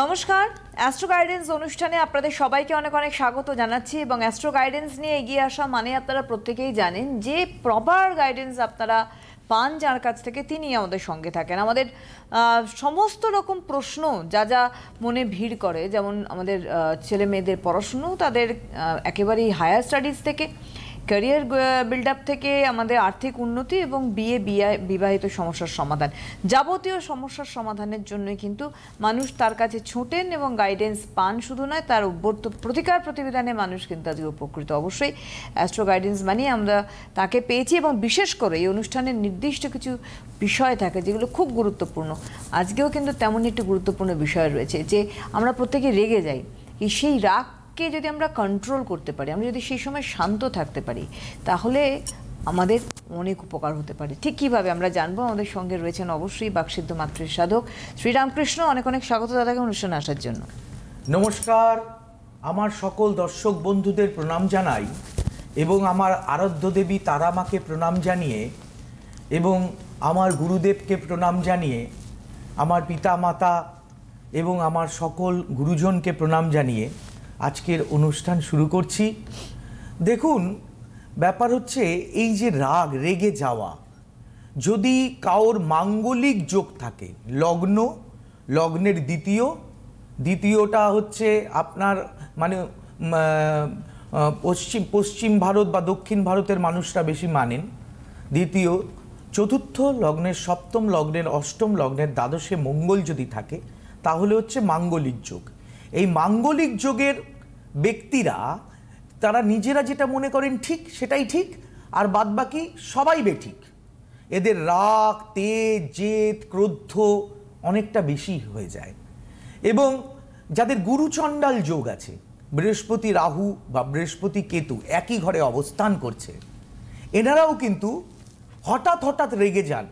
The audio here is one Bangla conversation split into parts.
নমস্কার, অ্যাস্ট্রো গাইডেন্স অনুষ্ঠানে আপনাদের সবাইকে অনেক অনেক স্বাগত জানাচ্ছি। এবং অ্যাস্ট্রো গাইডেন্স নিয়ে এগিয়ে আসা মানে আপনারা প্রত্যেকেই জানেন যে প্রপার গাইডেন্স আপনারা পান যার কাছ থেকে তিনি আমাদের সঙ্গে থাকেন। আমাদের সমস্ত রকম প্রশ্ন যা যা মনে ভিড় করে, যেমন আমাদের ছেলে মেয়েদের পড়াশুনো, তাদের একেবারেই হায়ার স্টাডিজ থেকে ক্যারিয়ার বিল্ড আপ থেকে আমাদের আর্থিক উন্নতি এবং বিবাহিত সমস্যার সমাধান, যাবতীয় সমস্যার সমাধানের জন্য কিন্তু মানুষ তার কাছে ছোটেন এবং গাইডেন্স পান। শুধু নয়, তার অভ্যর্থ প্রতিকার প্রতিবিধানে মানুষ কিন্তু আজকে উপকৃত। অবশ্যই অ্যাস্ট্রো গাইডেন্স মানে আমরা তাকে পেয়েছি, এবং বিশেষ করে এই অনুষ্ঠানের নির্দিষ্ট কিছু বিষয় থাকে যেগুলো খুব গুরুত্বপূর্ণ। আজকেও কিন্তু তেমনই একটি গুরুত্বপূর্ণ বিষয় রয়েছে যে আমরা প্রত্যেকে রেগে যাই। সেই রাগকে যদি আমরা কন্ট্রোল করতে পারি, আমরা যদি সেই সময় শান্ত থাকতে পারি, তাহলে আমাদের অনেক উপকার হতে পারে। ঠিক কীভাবে আমরা জানবো। আমাদের সঙ্গে রয়েছেন অবশ্যই বাকসিদ্ধ মাতৃ সাধক শ্রীরামকৃষ্ণ। অনেক অনেক স্বাগত দাদাকে অনুষ্ঠানে আসার জন্য। নমস্কার, আমার সকল দর্শক বন্ধুদের প্রণাম জানাই এবং আমার আরাধ্য দেবী তারামাকে প্রণাম জানিয়ে এবং আমার গুরুদেবকে প্রণাম জানিয়ে, আমার পিতা মাতা এবং আমার সকল গুরুজনকে প্রণাম জানিয়ে আজকের অনুষ্ঠান শুরু করছি। দেখুন, ব্যাপার হচ্ছে এই যে রাগ, রেগে যাওয়া, যদি কারোর মাঙ্গলিক যোগ থাকে, লগ্নের দ্বিতীয়টা হচ্ছে আপনার মানে পশ্চিম ভারত বা দক্ষিণ ভারতের মানুষরা বেশি মানেন দ্বিতীয়, চতুর্থ লগ্নের সপ্তম, লগ্নের অষ্টম, লগ্নের দ্বাদশে মঙ্গল যদি থাকে, তাহলে হচ্ছে মাঙ্গলিক যোগ। এই মাঙ্গলিক যোগের ব্যক্তিরা তারা নিজেরা যেটা মনে করেন ঠিক সেটাই ঠিক, আর বাদবাকি সবাই বেঠিক। এদের রাগ, তেজ, জেদ, ক্রোধ অনেকটা বেশি হয়ে যায়। এবং যাদের গুরুচণ্ডাল যোগ আছে, বৃহস্পতি রাহু বা বৃহস্পতি কেতু একই ঘরে অবস্থান করছে, এনারাও কিন্তু হঠাৎ রেগে যান।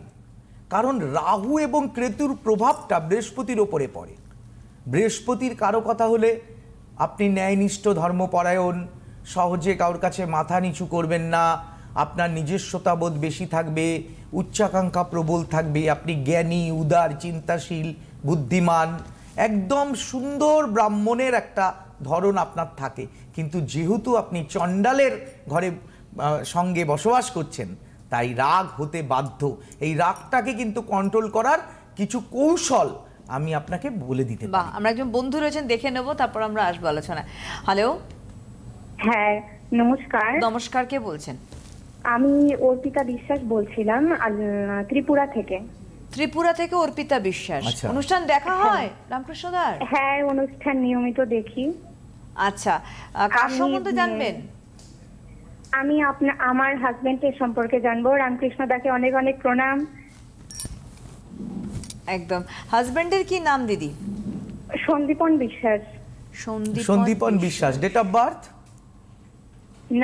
কারণ রাহু এবং কেতুর প্রভাবটা বৃহস্পতির ওপরে পড়ে। বৃহস্পতির কারো কথা হলে আপনি ন্যায়নিষ্ঠ, ধর্মপরায়ণ, সহজে কারোর কাছে মাথা নিচু করবেন না, আপনার নিজস্বতাবোধ বেশি থাকবে, উচ্চাকাঙ্ক্ষা প্রবল থাকবে, আপনি জ্ঞানী, উদার, চিন্তাশীল, বুদ্ধিমান, একদম সুন্দর ব্রাহ্মণের একটা ধরন আপনার থাকে। কিন্তু যেহেতু আপনি চণ্ডালের ঘরে সঙ্গে বসবাস করছেন, তাই রাগ হতে বাধ্য। এই রাগটাকে কিন্তু কন্ট্রোল করার কিছু কৌশল আমি আপনাকে বলে দিতে পারি। আমরা একজন বন্ধু রয়েছেন, দেখে নেব, তারপর আমরা আসবো আলোচনা। হ্যালো। হ্যাঁ, নমস্কার। নমস্কার, কে বলছেন? আমি অর্পিতা বিশ্বাস বলছিলাম, ত্রিপুরা থেকে। ত্রিপুরা থেকে অর্পিতা বিশ্বাস। অনুষ্ঠান দেখা হয় রামকৃষ্ণ দার? হ্যাঁ, অনুষ্ঠান নিয়মিত দেখি। আচ্ছা, কার সম্বন্ধে জানবেন? আমি আমার হাজবেন্ডের সম্পর্কে জানবো। রামকৃষ্ণ দাকে অনেক অনেক প্রণাম। একদম। হাজবেন্ডের কি নাম দিদি? Sandipan Biswas. Sandipan Biswas. Date of birth?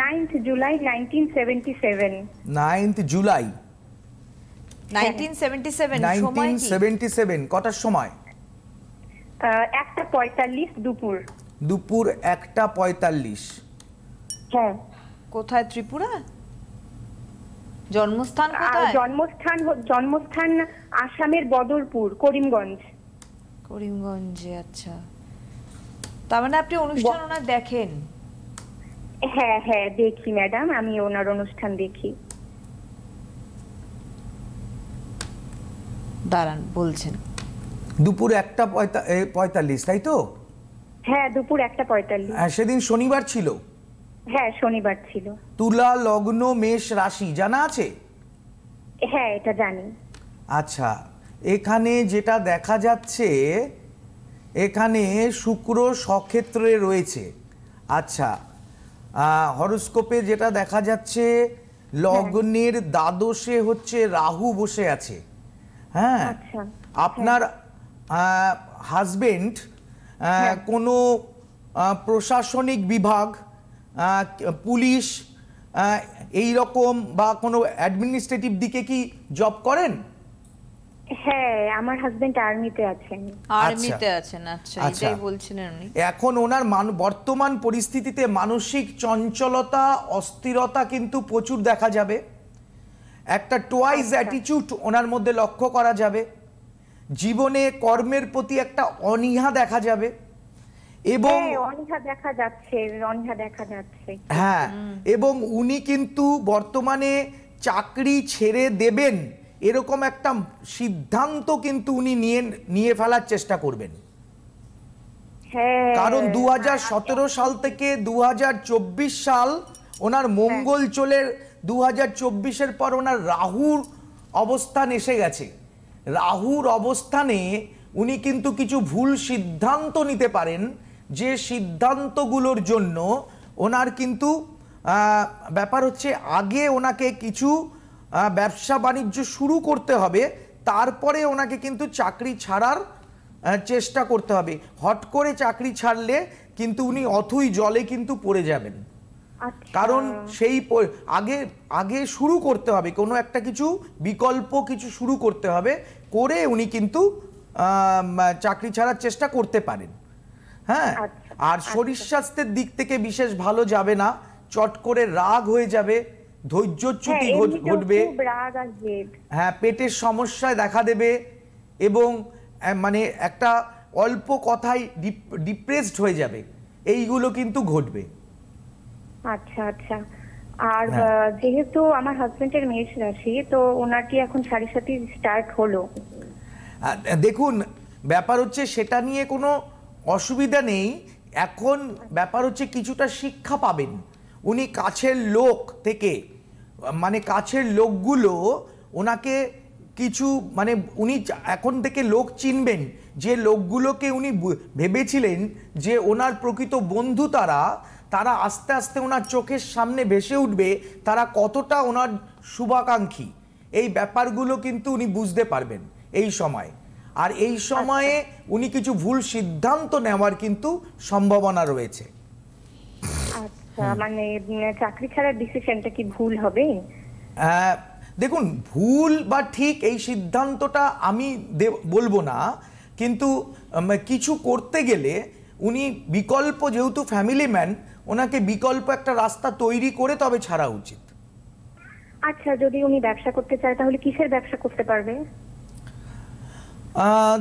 9th July 1977। 9th July 1977। 1977। কটার সময়? 1:45 দুপুর। দুপুর 1:45। হ্যাঁ। কোথায়? ত্রিপুরা? জন্মস্থান কোথায়? জন্মস্থান আসামের বদরপুর, করিমগঞ্জ। করিমগঞ্জে। আচ্ছা, তার মানে আপনি অনুষ্ঠান ওনার দেখেন? হ্যাঁ হ্যাঁ, দেখি ম্যাডাম, আমি ওনার অনুষ্ঠান দেখি। দাঁড়ান, বলছেন দুপুর 1:45, তাই তো? হ্যাঁ, দুপুর 1:45। সেদিন শনিবার ছিল? হ্যাঁ, শনিবার ছিল। তুলা লগ্ন, মেষ রাশি জানা আছে? হ্যাঁ, এটা জানি। আচ্ছা, এখানে যেটা দেখা যাচ্ছে, এখানে শুক্র স্বক্ষেত্রে রয়েছে। আচ্ছা, হরোস্কোপে যেটা দেখা যাচ্ছে, লগ্নের দ্বাদশে হচ্ছে রাহু বসে আছে। হ্যাঁ, আপনার হাজবেন্ড কোনো প্রশাসনিক বিভাগ, পুলিশ, এই রকম বা কোনো অ্যাডমিনিস্ট্রেটিভ দিকে কি জব করেন? হ্যাঁ, আমার হাজবেন্ড আর্মিতে আছেন। আর্মিতে আছেন? আচ্ছা, এটাই বলছিলেন উনি। এখন ওনার বর্তমান পরিস্থিতিতে মানসিক চঞ্চলতা, অস্থিরতা কিন্তু প্রচুর দেখা যাবে। একটা টোয়াইজ অ্যাটিটিউড ওনার মধ্যে লক্ষ্য করা যাবে। জীবনে কর্মের প্রতি একটা অনীহা দেখা যাবে এবং অনীহা দেখা যাচ্ছে। হ্যাঁ, এবং উনি কিন্তু বর্তমানে চাকরি ছেড়ে দেবেন এরকম একটা সিদ্ধান্ত কিন্তু উনি নিয়ে ফেলার চেষ্টা করবেন। হ্যাঁ, কারণ 2017 সাল থেকে 2024 সাল ওনার মঙ্গল চলে 2024-এর পর ওনার রাহুর অবস্থান এসে গেছে। রাহুর অবস্থানে উনি কিন্তু কিছু ভুল সিদ্ধান্ত নিতে পারেন, যে সিদ্ধান্তগুলোর জন্য ওনার কিন্তু ব্যাপার হচ্ছে আগে ওনাকে কিছু ব্যবসা বাণিজ্য শুরু করতে হবে, তারপরে ওনাকে কিন্তু চাকরি ছাড়ার চেষ্টা করতে হবে। হট করে চাকরি ছাড়লে কিন্তু উনি অথই জলে কিন্তু পড়ে যাবেন। কারণ সেই আগে শুরু করতে হবে, কোনো একটা কিছু বিকল্প কিছু শুরু করতে হবে, করে উনি কিন্তু চাকরি ছাড়ার চেষ্টা করতে পারেন। হ্যাঁ, আর শরীর স্বাস্থ্যের দিক থেকে বিশেষ ভালো যাবে না, চট করে রাগ হয়ে যাবে, ধৈর্যচ্যুতি ঘটবে, হ্যাঁ পেটের সমস্যায় দেখা দেবে এবং মানে একটা অল্প কথায় ডিপ্রেসড হয়ে যাবে, এইগুলো কিন্তু ঘটবে। আচ্ছা আচ্ছা। আর যেহেতু আমার হাজবেন্ডের মেষ রাশি, তো ওনার কি এখন সাড়ে সাথী স্টার্ট হলো? দেখুন, ব্যাপার হচ্ছে সেটা নিয়ে কোনো অসুবিধা নেই। এখন ব্যাপার হচ্ছে কিছুটা শিক্ষা পাবেন উনি কাছের লোক থেকে, মানে কাছের লোকগুলো ওনাকে কিছু মানে উনি এখন থেকে লোক চিনবেন, যে লোকগুলোকে উনি ভেবেছিলেন যে ওনার প্রকৃত বন্ধু, তারা আস্তে আস্তে ওনার চোখের সামনে ভেসে উঠবে, তারা কতটা ওনার শুভাকাঙ্ক্ষী, এই ব্যাপারগুলো কিন্তু উনি বুঝতে পারবেন এই সময়। আর এই সময়ে উনি কিছু ভুল সিদ্ধান্ত নেওয়ার কিন্তু সম্ভাবনা রয়েছে। আচ্ছা, মানে চাকরি ছাড়ার ডিসিশনটা কি ভুল হবে? দেখুন, ভুল বা ঠিক এই সিদ্ধান্তটা আমি বলবো না, কিন্তু কিছু করতে গেলে উনি বিকল্প, যেহেতু ফ্যামিলি ম্যান, ওনাকে বিকল্প একটা রাস্তা তৈরি করে তবে ছাড়া উচিত। আচ্ছা, যদি উনি ব্যবসা করতে চায় তাহলে কিসের ব্যবসা করতে পারবে?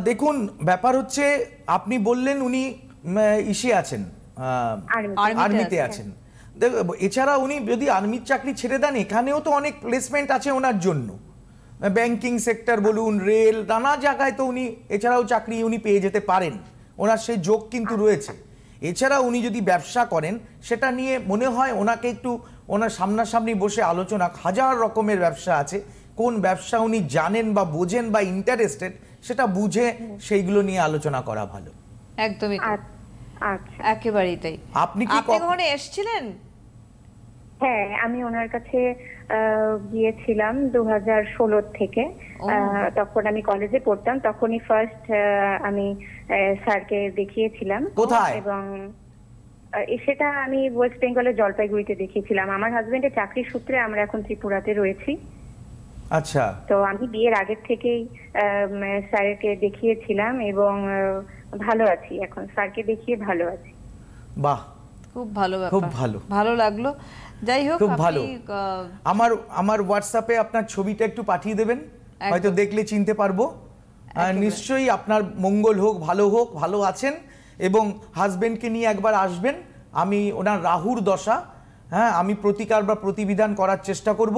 দেখুন, ব্যাপার হচ্ছে আপনি বললেন উনি ইসে আছেন, আর্মিতে আছেন। এছাড়া উনি যদি আর্মির চাকরি ছেড়ে দেন, এখানেও তো অনেক প্লেসমেন্ট আছে ওনার জন্য, ব্যাংকিং সেক্টর বলুন, রেল, নানা জায়গায় তো উনি এছাড়াও চাকরি উনি পেয়ে যেতে পারেন, ওনার সেই যোগ কিন্তু রয়েছে। এছাড়া উনি যদি ব্যবসা করেন, সেটা নিয়ে মনে হয় ওনাকে একটু ওনার সামনাসামনি বসে আলোচনা, হাজার রকমের ব্যবসা আছে, কোন ব্যবসা উনি জানেন বা বোঝেন বা ইন্টারেস্টেড, সেটা বুঝে সেইগুলো নিয়ে আলোচনা করা ভালো। একদমই আচ্ছা, একেবারেই তাই। আপনি কি কখনো এসেছিলেন? হ্যাঁ, আমি ওনার কাছে গিয়েছিলাম 2016 থেকে। তখন আমি কলেজে পড়তাম, তখনই ফার্স্ট আমি স্যারকে দেখিয়েছিলাম। কোথায়? এবং সেটা আমি ওয়েস্ট বেঙ্গলের জলপাইগুড়িতে দেখিয়েছিলাম। আমার হাজবেন্ডের চাকরির সূত্রে আমরা এখন ত্রিপুরাতে রয়েছি। আচ্ছা। তো আমি বিয়ের আগের থেকেই স্যারকে দেখিয়েছিলাম এবং ভালো আছি এখন, স্যারকে দেখিয়ে ভালো আছি। বাহ, খুব ভালো ব্যাপার, খুব ভালো, ভালো লাগলো। যাই হোক, খুব ভালো। আমার হোয়াটসঅ্যাপে আপনার ছবিটা একটু পাঠিয়ে দেবেন, হয়তো দেখলে চিনতে পারবো। নিশ্চয়ই আপনার মঙ্গল হোক, ভালো আছেন, এবং হাজবেন্ডকে নিয়ে একবার আসবেন। আমি ওনার রাহুর দশা, হ্যাঁ, আমি প্রতিকার বা প্রতিবিধান করার চেষ্টা করব।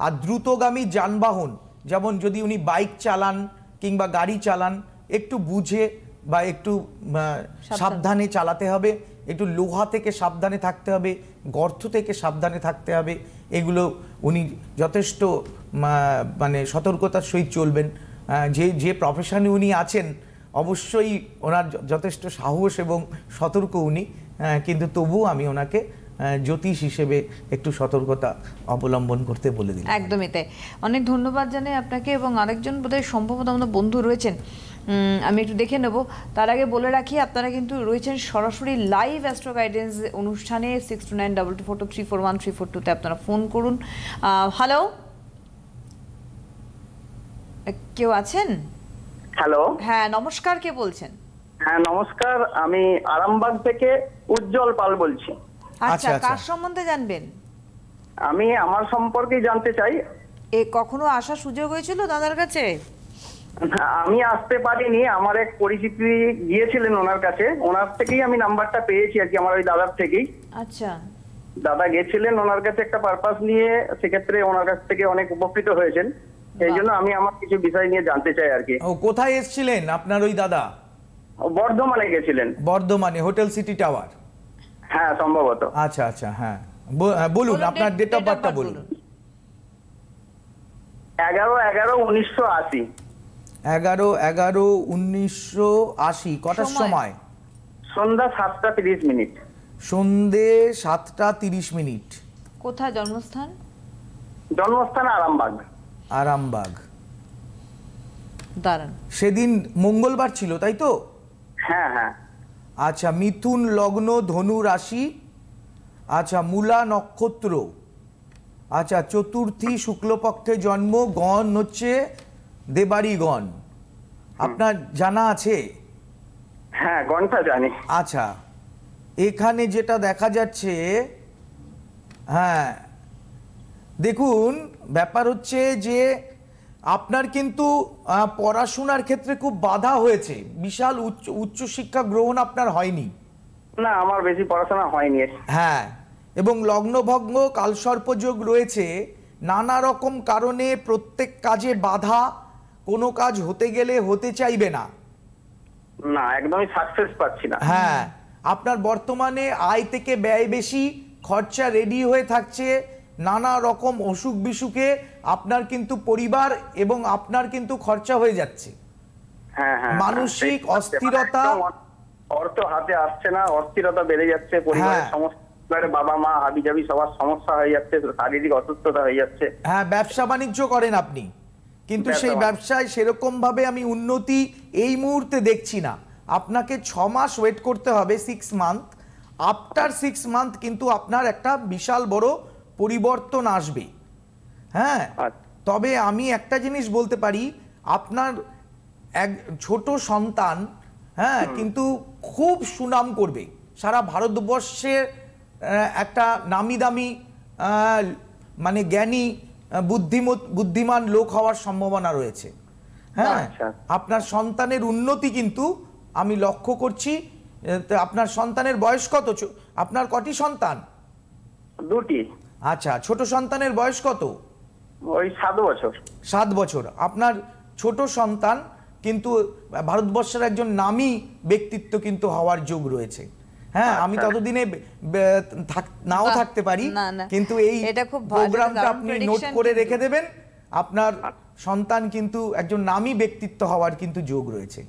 আর দ্রুতগামী যানবাহন, যেমন যদি উনি বাইক চালান কিংবা গাড়ি চালান, একটু বুঝে বা একটু সাবধানে চালাতে হবে, একটু লোহা থেকে সাবধানে থাকতে হবে, গর্ত থেকে সাবধানে থাকতে হবে, এগুলো উনি যথেষ্ট মানে সতর্কতার সহিত চলবেন। যে প্রফেশনে উনি আছেন, অবশ্যই ওনার যথেষ্ট সাহস এবং সতর্ক উনি, কিন্তু তবুও আমি ওনাকে জ্যোতিষ হিসেবে একটু সতর্কতা অবলম্বন করতে বলে দিলাম। একদমই তাই। অনেক ধন্যবাদ জানাই আপনাকে। এবং আরেকজন বোধহয় সম্ভবত আমাদের বন্ধু রয়েছেন, আমি একটু দেখে নেব। তার আগে বলে রাখি, আপনারা কিন্তু রয়েছেন সরাসরি লাইভ অ্যাস্ট্রো গাইডেন্স অনুষ্ঠানে। 6292241341 আপনারা ফোন করুন। হ্যালো, কেউ আছেন? হ্যালো, হ্যাঁ নমস্কার, কে বলছেন? হ্যাঁ নমস্কার, আমি আরামবাগ থেকে উজ্জ্বল পাল বলছি। আচ্ছা, কার সম্বন্ধে জানবেন? আমি আমার সম্পর্কে জানতে চাই। কখনো আসার সুযোগ হয়েছিল দাদার কাছে? আমি আসতে পারিনি, আমার এক পরিচিতি গিয়েছিলেন ওনার কাছে, ওনার থেকেই আমি নাম্বারটা পেয়েছি আর কি, আমার ওই দাদার থেকেই। আচ্ছা, দাদা গেছিলেন ওনার কাছে একটা পারপাস নিয়ে, সেক্ষেত্রে ওনার কাছ থেকে অনেক উপকৃত হয়েছেন। এই জন্য আমি আমার কিছু বিষয় নিয়ে জানতে চাই আর কি। ও কোথায় এসেছিলেন আপনার ওই দাদা? বর্ধমানে গেছিলেন। বর্ধমানে হোটেল সিটি টাওয়ার? হ্যাঁ সম্ভবত। আচ্ছা আচ্ছা, হ্যাঁ বলুন আপনার ডেট অফ বার্থটা বলুন। 11/11/1980। 11/11/1980। কটার সময়? সন্ধ্যা 7:30। সন্ধে 7:30। কোথায় জন্মস্থান? জন্মস্থান আরামবাগ। আরামবাগ। দাঁড়ান, সেদিন মঙ্গলবার ছিল তাই তো? হ্যাঁ হ্যাঁ। আচ্ছা, মিথুন লগ্ন, ধনু রাশি, আচ্ছা মূলা নক্ষত্র, আচ্ছা চতুর্থী শুক্লপক্ষে জন্ম, গণ হচ্ছে দেবাড়ি গণ, আপনার জানা আছে? হ্যাঁ গণটা জানি। আচ্ছা, এখানে যেটা দেখা যাচ্ছে, হ্যাঁ দেখুন ব্যাপার হচ্ছে যে আপনার কিন্তু পড়াশোনার ক্ষেত্রে খুব বাধা হয়েছে, বিশাল উচ্চশিক্ষা গ্রহণ আপনার হয়নি। না, আমার বেশি পড়াশোনা হয়নি। হ্যাঁ, এবং লগ্নভগ্ন কালসর্পযোগ রয়েছে, নানা রকম কারণে প্রত্যেক কাজে বাধা, কোনো কাজ হতে গেলে হতে চাইবে না। না, একদমই সাকসেস পাচ্ছি না। হ্যাঁ, আপনার বর্তমানে আয় থেকে ব্যয় বেশি, খরচা রেডি হয়ে থাকছে, নানা রকম অসুখ বিসুখে আপনার কিন্তু পরিবার এবং আপনার কিন্তু খরচা হয়ে যাচ্ছে। হ্যাঁ হ্যাঁ। মানসিক অস্থিরতা, অর্থ হাতে আসছে না, অস্থিরতা বেড়ে যাচ্ছে, পরিবারের সমস্ত বাবা মা হাবিজাবি সবার সমস্যা হয়ে যাচ্ছে, শারীরিক অসুস্থতা হয়ে যাচ্ছে। হ্যাঁ, ব্যবসা বাণিজ্য করেন আপনি, কিন্তু সেই ব্যবসায় সেরকম ভাবে আমি উন্নতি এই মুহূর্তে দেখছি না। আপনাকে 6 মাস ওয়েট করতে হবে, 6 মান্থ। আফটার 6 মান্থ কিন্তু আপনার একটা বিশাল বড় পরিবর্তন আসবে। হ্যাঁ, তবে আমি একটা জিনিস বলতে পারি, আপনার এক ছোট সন্তান হ্যাঁ কিন্তু খুব সুনাম করবে, সারা ভারতবর্ষের একটা নামি দামি মানে জ্ঞানী বুদ্ধিমান লোক হওয়ার সম্ভাবনা রয়েছে। হ্যাঁ, আপনার সন্তানের উন্নতি কিন্তু আমি লক্ষ্য করছি। আপনার সন্তানের বয়স কত? আপনার কটি সন্তান? 2টি। আচ্ছা, ছোট সন্তানের বয়স কত? ওই 7 বছর। 7 বছর। আপনার ছোট সন্তান কিন্তু ভারতবর্ষের একজন নামী ব্যক্তিত্ব কিন্তু হওয়ার যোগ রয়েছে। হ্যাঁ, আমি ততদিনে নাও থাকতে পারি, কিন্তু এই প্রোগ্রামটা আপনি নোট করে রেখে দেবেন, আপনার সন্তান কিন্তু একজন নামী ব্যক্তিত্ব হওয়ার কিন্তু যোগ রয়েছে।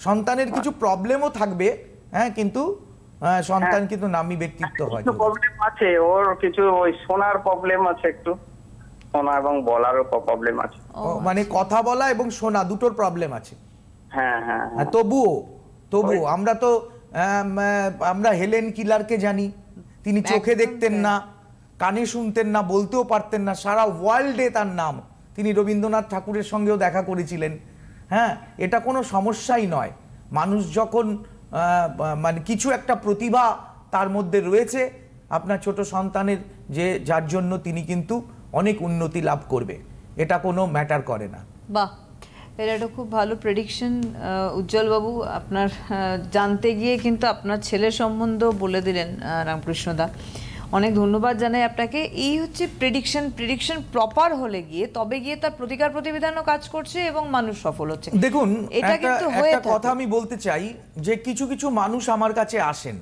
সন্তানের কিছু প্রবলেমও থাকবে, হ্যাঁ, কিন্তু সন্তান কিন্তু নামী ব্যক্তিত্ব হয়। কিছু প্রবলেম আছে, ওর কিছু ওই শোনার প্রবলেম আছে, একটু শোনা এবং বলারও প্রবলেম আছে। মানে কথা বলা এবং শোনা দুটোর প্রবলেম আছে। হ্যাঁ হ্যাঁ। তবুও আমরা হেলেন কিলারকে জানি, তিনি চোখে দেখতেন না, কানে শুনতেন না, বলতেও পারতেন না, সারা ওয়ার্ল্ডে তার নাম। তিনি রবীন্দ্রনাথ ঠাকুরের সঙ্গেও দেখা করেছিলেন। হ্যাঁ, এটা কোনো সমস্যাই নয়। মানুষ যখন মানে কিছু একটা প্রতিভা তার মধ্যে রয়েছে, আপনার ছোট সন্তানের যার জন্য তিনি কিন্তু অনেক উন্নতি লাভ করবে, এটা কোনো ম্যাটার করে না। বাহ, এটা একটা খুব ভালো প্রেডিকশন উজ্জ্বল বাবু। আপনার জানতে গিয়ে কিন্তু আপনার ছেলের সম্বন্ধ বলে দিলেন রামকৃষ্ণ দা, অনেক ধন্যবাদ জানাই আপনাকে। এই হচ্ছে প্রেডিকশন প্রপার হলে গিয়ে তবে গিয়ে তার প্রতিকার প্রতিবিধানও কাজ করছে এবং মানুষ সফল হচ্ছে। দেখুন, এটা কিন্তু একটা কথা আমি বলতে চাই যে কিছু কিছু মানুষ আমার কাছে আসেন,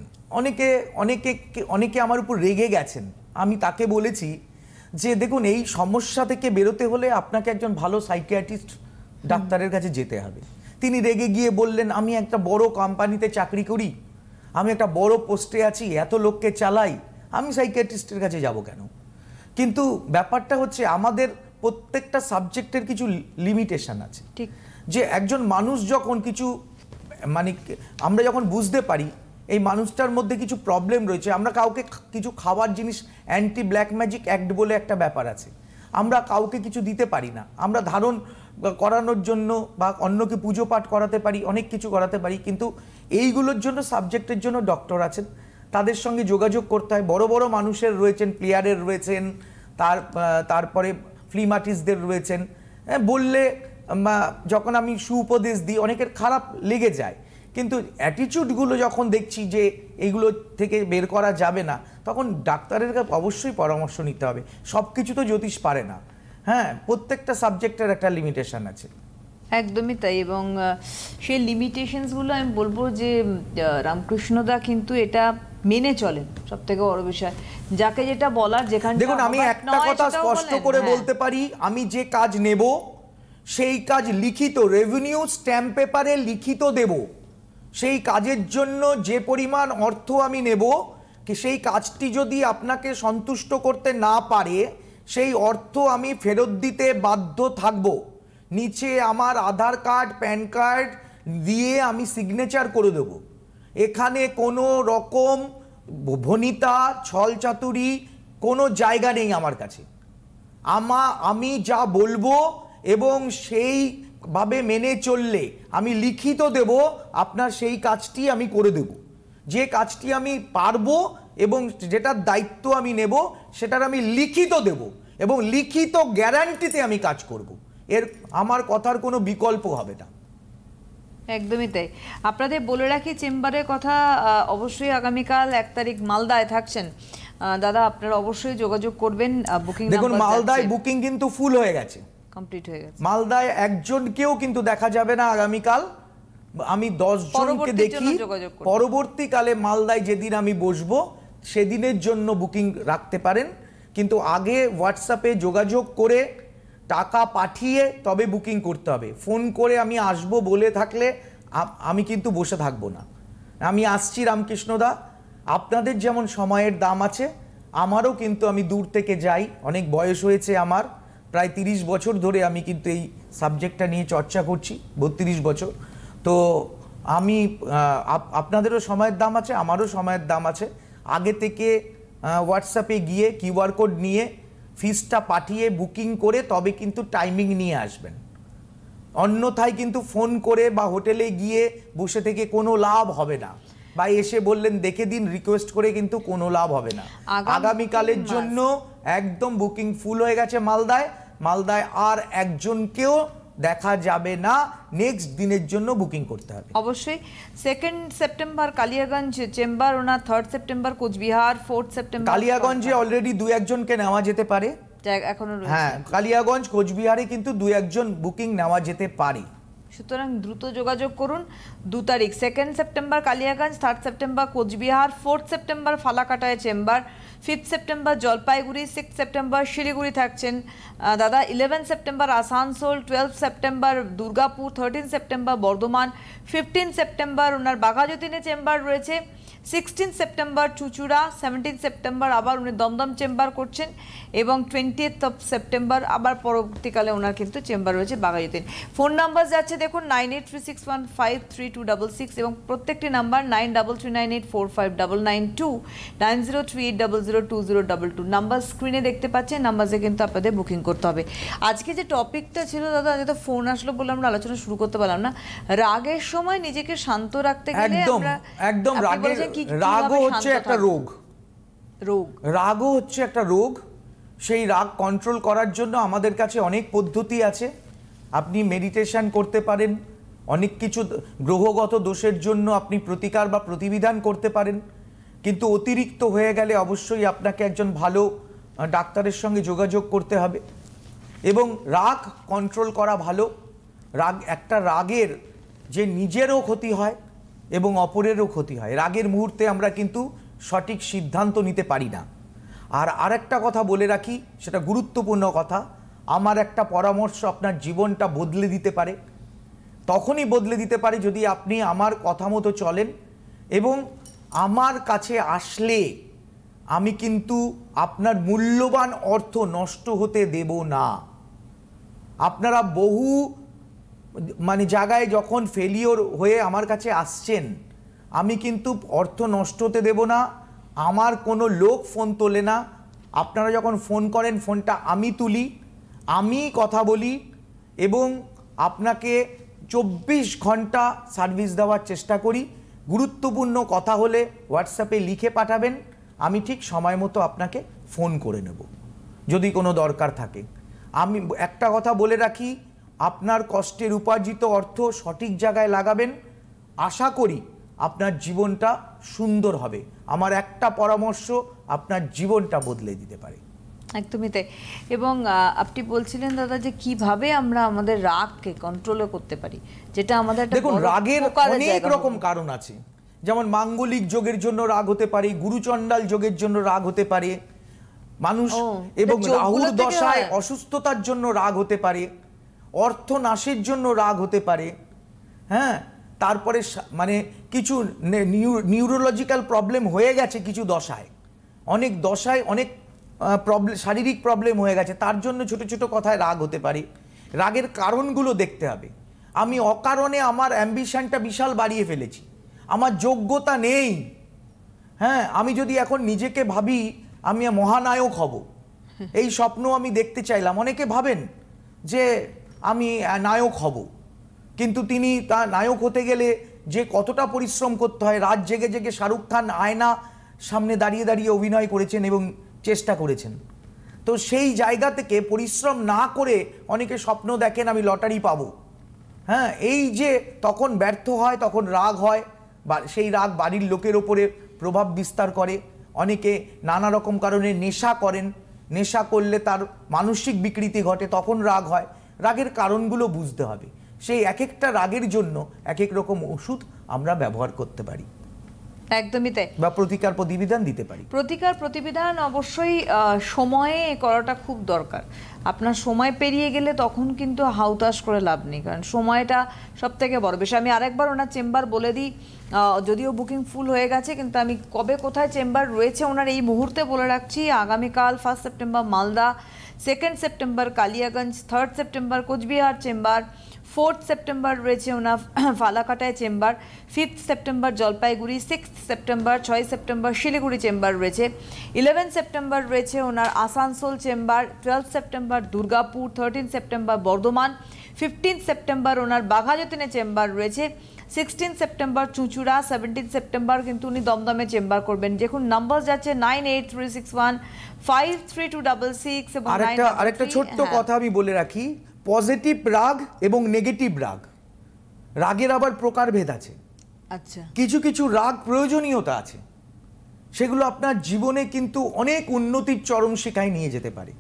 অনেকে আমার উপর রেগে গেছেন। আমি তাকে বলেছি যে দেখুন, এই সমস্যা থেকে বেরোতে হলে আপনাকে একজন ভালো সাইকিয়াট্রিস্ট ডাক্তারের কাছে যেতে হবে। তিনি রেগে গিয়ে বললেন, আমি একটা বড় কোম্পানিতে চাকরি করি, আমি একটা বড় পোস্টে আছি, এত লোককে চালাই, আমি সাইকিয়াট্রিস্টের কাছে যাব কেন? কিন্তু ব্যাপারটা হচ্ছে আমাদের প্রত্যেকটা সাবজেক্টের কিছু লিমিটেশন আছে। ঠিক, যে একজন মানুষ যখন কিছু মানে আমরা যখন বুঝতে পারি এই মানুষটার মধ্যে কিছু প্রবলেম রয়েছে, আমরা কাউকে কিছু খাওয়ার জিনিস, অ্যান্টি ব্ল্যাক ম্যাজিক অ্যাক্ট বলে একটা ব্যাপার আছে, আমরা কাউকে কিছু দিতে পারি না। আমরা ধারণ করানোর জন্য বা অন্যকে পুজো পাঠ করাতে পারি, অনেক কিছু করাতে পারি, কিন্তু এইগুলোর জন্য সাবজেক্টের জন্য ডক্টর আছেন, তাদের সঙ্গে যোগাযোগ করতে হয়। বড় বড় মানুষের রয়েছেন, প্লেয়ারের রয়েছেন, তারপরে ফ্লিম আর্টিস্টদের রয়েছেন, বললে যখন আমি সুউপদেশ দিই অনেকের খারাপ লেগে যায়, কিন্তু অ্যাটিটিউডগুলো যখন দেখছি যে এইগুলো থেকে বের করা যাবে না, তখন ডাক্তারের কাছে অবশ্যই পরামর্শ নিতে হবে। সব কিছু তো জ্যোতিষ পারে না, হ্যাঁ, প্রত্যেকটা সাবজেক্টের একটা লিমিটেশন আছে। একদমই তাই। এবং সেই লিমিটেশনসগুলো আমি বলবো যে রামকৃষ্ণদা কিন্তু এটা মেনে চলেন, সব থেকে বড় বিষয়। যাকে যেটা বলার, যেখানে দেখুন, আমি একটা কথা স্পষ্ট করে বলতে পারি, আমি যে কাজ নেব সেই কাজ লিখিত, রেভিনিউ স্ট্যাম্প পেপারে লিখিত দেব। সেই কাজের জন্য যে পরিমাণ অর্থ আমি নেব, সেই কাজটি যদি আপনাকে সন্তুষ্ট করতে না পারে, সেই অর্থ আমি ফেরত দিতে বাধ্য থাকব। নিচে আমার আধার কার্ড, প্যান কার্ড দিয়ে আমি সিগনেচার করে দেব। এখানে কোনো রকম ভনিতা, ছলচাতুরি কোনো জায়গা নেই আমার কাছে। আমি যা বলবো এবং সেইভাবে মেনে চললে আমি লিখিত দেব, আপনার সেই কাজটি আমি করে দেব। যে কাজটি আমি পারবো এবং যেটার দায়িত্ব আমি নেব, সেটার আমি লিখিত দেব এবং লিখিত গ্যারান্টিতে আমি কাজ করব। আমার কথার কোনো বিকল্প হবে না। একদমই তাই। আপনাদের বলে রাখি চেম্বারের কথা, অবশ্যই আগামীকাল 1 তারিখ মালদায় থাকছেন দাদা, আপনারা অবশ্যই যোগাযোগ করবেন। বুকিং দেখুন, মালদায় বুকিং কিন্তু ফুল হয়ে গেছে, কমপ্লিট হয়ে গেছে। মালদায় একজনকেও কিন্তু দেখা যাবে না আগামীকাল। আমি 10 জনকে দেখি। পরবর্তীকালে মালদায় যেদিন আমি বসবো সেদিনের জন্য বুকিং রাখতে পারেন, কিন্তু আগে হোয়াটসঅ্যাপে যোগাযোগ করে টাকা পাঠিয়ে তবে বুকিং করতে হবে। ফোন করে আমি আসবো বলে থাকলে আমি কিন্তু বসে থাকবো না। আমি আসছি রামকৃষ্ণদা, আপনাদের যেমন সময়ের দাম আছে, আমারও কিন্তু আমি দূর থেকে যাই, অনেক বয়স হয়েছে আমার, প্রায় 30 বছর ধরে আমি কিন্তু এই সাবজেক্টটা নিয়ে চর্চা করছি, 32 বছর। তো আমি আপনাদেরও সময়ের দাম আছে, আমারও সময়ের দাম আছে। আগে থেকে হোয়াটসঅ্যাপে গিয়ে কিউআর কোড নিয়ে ফিসটা পাঠিয়ে বুকিং করে তবে কিন্তু টাইমিং নিয়ে আসবেন। অন্যথায় কিন্তু ফোন করে বা হোটেলে গিয়ে বসে থেকে কোনো লাভ হবে না, বা এসে বললেন দেখে দিন রিকোয়েস্ট করে কিন্তু কোনো লাভ হবে না। আগামীকালের জন্য একদম বুকিং ফুল হয়ে গেছে মালদায় আর একজনকেও দেখা যাবে না, নেক্সট দিনের জন্য বুকিং করতে হবে। অবশ্যই 2 সেপ্টেম্বর কালিয়াগঞ্জ চেম্বার, ওনার 3 সেপ্টেম্বর কোচবিহার, 4 সেপ্টেম্বর কালিয়াগঞ্জে অলরেডি 2-1জনকে নেওয়া যেতে পারে এখনো রয়েছে। হ্যাঁ, কালিয়াগঞ্জ কোচবিহারে কিন্তু 2-1জন বুকিং নেওয়া যেতে পারে। সুতরাং দ্রুত যোগাযোগ করুন। 2 তারিখ 2 September Kaliaganj, 3 September Cooch Behar, 4 September ফালাকাটায় chamber, 5 September Jalpaiguri, 6 September Siliguri থাকছেন দাদা, 11 September Asansol, 12 September Durgapur, 13 September Bardhaman, 15 September ওনার বাঘাযতীনে চেম্বার রয়েছে, 16 সেপ্টেম্বর চুচুড়া, 17 সেপ্টেম্বর আবার উনি দমদম চেম্বার করছেন, এবং 20th সেপ্টেম্বর আবার পরবর্তীকালে ওনার কিন্তু চেম্বার রয়েছে বাঘাযতীন। ফোন নাম্বার যাচ্ছে দেখুন 9836153266 এবং প্রত্যেকটি নাম্বার 9339845992, 9038002022 নাম্বার স্ক্রিনে দেখতে পাচ্ছেন। নাম্বারে কিন্তু আপনাদের বুকিং করতে হবে। আজকে যে টপিকটা ছিল দাদা, যেটা ফোন আসলো বলে আমরা আলোচনা শুরু করতে পারলাম না, রাগের সময় নিজেকে শান্ত রাখতে গেলে একদম রাগও হচ্ছে একটা রোগ। রাগও হচ্ছে একটা রোগ। সেই রাগ কন্ট্রোল করার জন্য আমাদের কাছে অনেক পদ্ধতি আছে। আপনি মেডিটেশন করতে পারেন, অনেক কিছু গ্রহগত দোষের জন্য আপনি প্রতিকার বা প্রতিবিধান করতে পারেন, কিন্তু অতিরিক্ত হয়ে গেলে অবশ্যই আপনাকে একজন ভালো ডাক্তারের সঙ্গে যোগাযোগ করতে হবে এবং রাগ কন্ট্রোল করা ভালো। রাগের যে নিজেরও ক্ষতি হয় এবং অপরেরও ক্ষতি হয়। রাগের মুহূর্তে আমরা কিন্তু সঠিক সিদ্ধান্ত নিতে পারি না। আর আরেকটা কথা বলে রাখি, সেটা গুরুত্বপূর্ণ কথা, আমার একটা পরামর্শ আপনার জীবনটা বদলে দিতে পারে। তখনই বদলে দিতে পারে যদি আপনি আমার কথা মতো চলেন, এবং আমার কাছে আসলে আমি কিন্তু আপনার মূল্যবান অর্থ নষ্ট হতে দেব না। আপনারা বহু জায়গায় যখন ফেলিওর হয়ে আমার কাছে আসছেন, আমি কিন্তু অর্থ নষ্ট হতে দেব না। আমার কোনো লোক ফোন তোলে না। আপনারা যখন ফোন করেন, ফোনটা আমি তুলি, আমি কথা বলি এবং আপনাকে 24 ঘন্টা সার্ভিস দেওয়ার চেষ্টা করি। গুরুত্বপূর্ণ কথা হলে হোয়াটসঅ্যাপে লিখে পাঠাবেন, আমি ঠিক সময় মতো আপনাকে ফোন করে নেব যদি কোনো দরকার থাকে। আমি একটা কথা বলে রাখি, আপনার কষ্টের উপার্জিত অর্থ সঠিক জায়গায় লাগাবেন, আশা করি আপনার জীবনটা সুন্দর হবে। আমার একটা পরামর্শ আপনার জীবনটা বদলে দিতে পারে। একদমই তাই। এবং আপনি বলছিলেন দাদা যে কিভাবে আমরা আমাদের রাগকে কন্ট্রোলও করতে পারি, যেটা আমাদের একটা দেখুন, বড় রাগের উপকারের অনেক জায়গা রকম হবে। কারণ আছে। যেমন মাঙ্গলিক যোগের জন্য রাগ হতে পারে, গুরুচণ্ডাল যোগের জন্য রাগ হতে পারে মানুষ, এবং যোগগুলো রাহুর থেকে দশায় হয়। অসুস্থতার জন্য রাগ হতে পারে, অর্থ নাশের জন্য রাগ হতে পারে। হ্যাঁ, তারপরে মানে কিছু নিউরোলজিক্যাল প্রবলেম হয়ে গেছে কিছু দশায়, অনেক দশায় অনেক প্রবলেম, শারীরিক প্রবলেম হয়ে গেছে, তার জন্য ছোট ছোট কথায় রাগ হতে পারে। রাগের কারণগুলো দেখতে হবে। আমি অকারণে আমার অ্যাম্বিশনটা বিশাল বাড়িয়ে ফেলেছি, আমার যোগ্যতা নেই। হ্যাঁ, আমি যদি এখন নিজেকে ভাবি আমি মহানায়ক হব, এই স্বপ্ন আমি দেখতে চাইলাম। অনেকে ভাবেন যে আমি নায়ক হব, কিন্তু তিনি তা নায়ক হতে গেলে যে কতটা পরিশ্রম করতে হয়, রাত জেগে জেগে শাহরুখ খান আয়না সামনে দাঁড়িয়ে দাঁড়িয়ে অভিনয় করেছেন এবং চেষ্টা করেছেন। তো সেই জায়গা থেকে পরিশ্রম না করে অনেকে স্বপ্ন দেখেন আমি লটারি পাবো। হ্যাঁ, এই যে তখন ব্যর্থ হয়, তখন রাগ হয়, বা সেই রাগ বাড়ির লোকের ওপরে প্রভাব বিস্তার করে। অনেকে নানা রকম কারণে নেশা করেন, নেশা করলে তার মানসিক বিকৃতি ঘটে, তখন রাগ হয়। রাগের কারণগুলো বুঝতে হবে। সেই এক একটা রাগের জন্য এক এক রকম ওষুধ আমরা ব্যবহার করতে পারি, একদমই তাই, বা প্রতিকার প্রতিবিধান দিতে পারি। প্রতিকার প্রতিবিধান অবশ্যই সময়ে করাটা খুব দরকার। আপনার সময় পেরিয়ে গেলে তখন কিন্তু হাউতাশ করে লাভ নেই, কারণ সময়টা সব থেকে বড় বিষয়। আমি আরেকবার ওনার চেম্বার বলে দিই, যদিও বুকিং ফুল হয়ে গেছে, কিন্তু আমি কবে কোথায় চেম্বার রয়েছে ওনার এই মুহূর্তে বলে রাখছি। আগামীকাল 1 September Malda, 2 September Kaliaganj, 3 September Coochbehar chamber, 4 September রয়েছে ওনার ফালাকাটায় chamber, 5 September Jalpaiguri, 6 September 6 September Siliguri chamber রয়েছে, 11 সেপ্টেম্বর রয়েছে ওনার Asansol chamber, 12 September Durgapur, 13 September Bardhaman, 15 September ওনার বাঘাযতীনে চেম্বার রয়েছে, 16 সেপ্টেম্বর চুঁচুড়া, 17 সেপ্টেম্বর কিন্তু উনি দমদমে চেম্বার করবেন। দেখুন নাম্বার যাচ্ছে 9836153266 এবং আরেকটা ছোট্ট কথা আমি বলে রাখি, পজিটিভ রাগ এবং নেগেটিভ রাগ, রাগের আবার প্রকারভেদ আছে। আচ্ছা, কিছু কিছু রাগ প্রয়োজনীয়তা আছে, সেগুলো আপনার জীবনে কিন্তু অনেক উন্নতির চরম শিখায় নিয়ে যেতে পারে।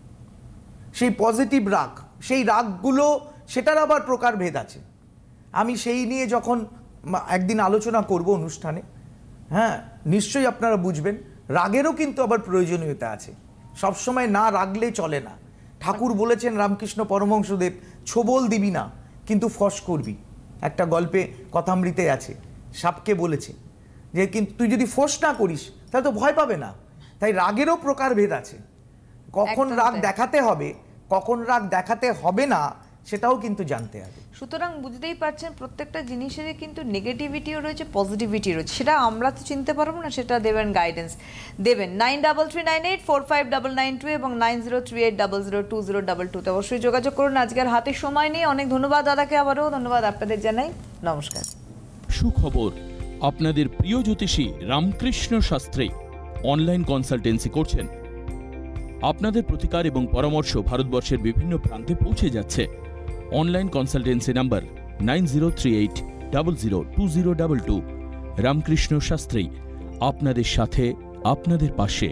সেই পজিটিভ রাগ, সেই রাগগুলো, সেটার আবার প্রকারভেদ আছে। আমি সেই নিয়ে যখন একদিন আলোচনা করব অনুষ্ঠানে, হ্যাঁ নিশ্চয়ই আপনারা বুঝবেন। রাগেরও কিন্তু আবার প্রয়োজনীয়তা আছে, সবসময় না রাগলে চলে না। ঠাকুর বলেছেন রামকৃষ্ণ পরমহংসদেব, ছোবল দিবি না কিন্তু ফস করবি। একটা গল্পে কথামৃতে আছে, সাপকে বলেছে যে কিন্তু তুই যদি ফস না করিস তাহলে তো ভয় পাবে না। তাই রাগেরও প্রকারভেদ আছে, কখন রাগ দেখাতে হবে, কখন রাগ দেখাতে হবে না, সেটাও কিন্তু জানতে হবে। সুতরাং বুঝতেই পারছেন প্রত্যেকটা জিনিসেরই কিন্তু নেগেটিভিটিও রয়েছে, পজিটিভিটি রয়েছে। সেটা আমরা তো চিনতে পারবো না, সেটা দেবেন গাইডেন্স দেবেন। 9339845992 এবং 9038002022 অবশ্যই যোগাযোগ করুন। আজকের হাতে সময় নেই, অনেক ধন্যবাদ দাদাকে, আবারও ধন্যবাদ আপনাদের জানাই, নমস্কার। সুখবর, আপনাদের প্রিয় জ্যোতিষী রামকৃষ্ণ শাস্ত্রী অনলাইন কনসালটেন্সি করছেন। আপনাদের প্রতিকার এবং পরামর্শ ভারতবর্ষের বিভিন্ন প্রান্তে পৌঁছে যাচ্ছে। Online consultancy number 9038002022। Ramakrishna Shastri, আপনাদের সাথে, আপনাদের পাশে।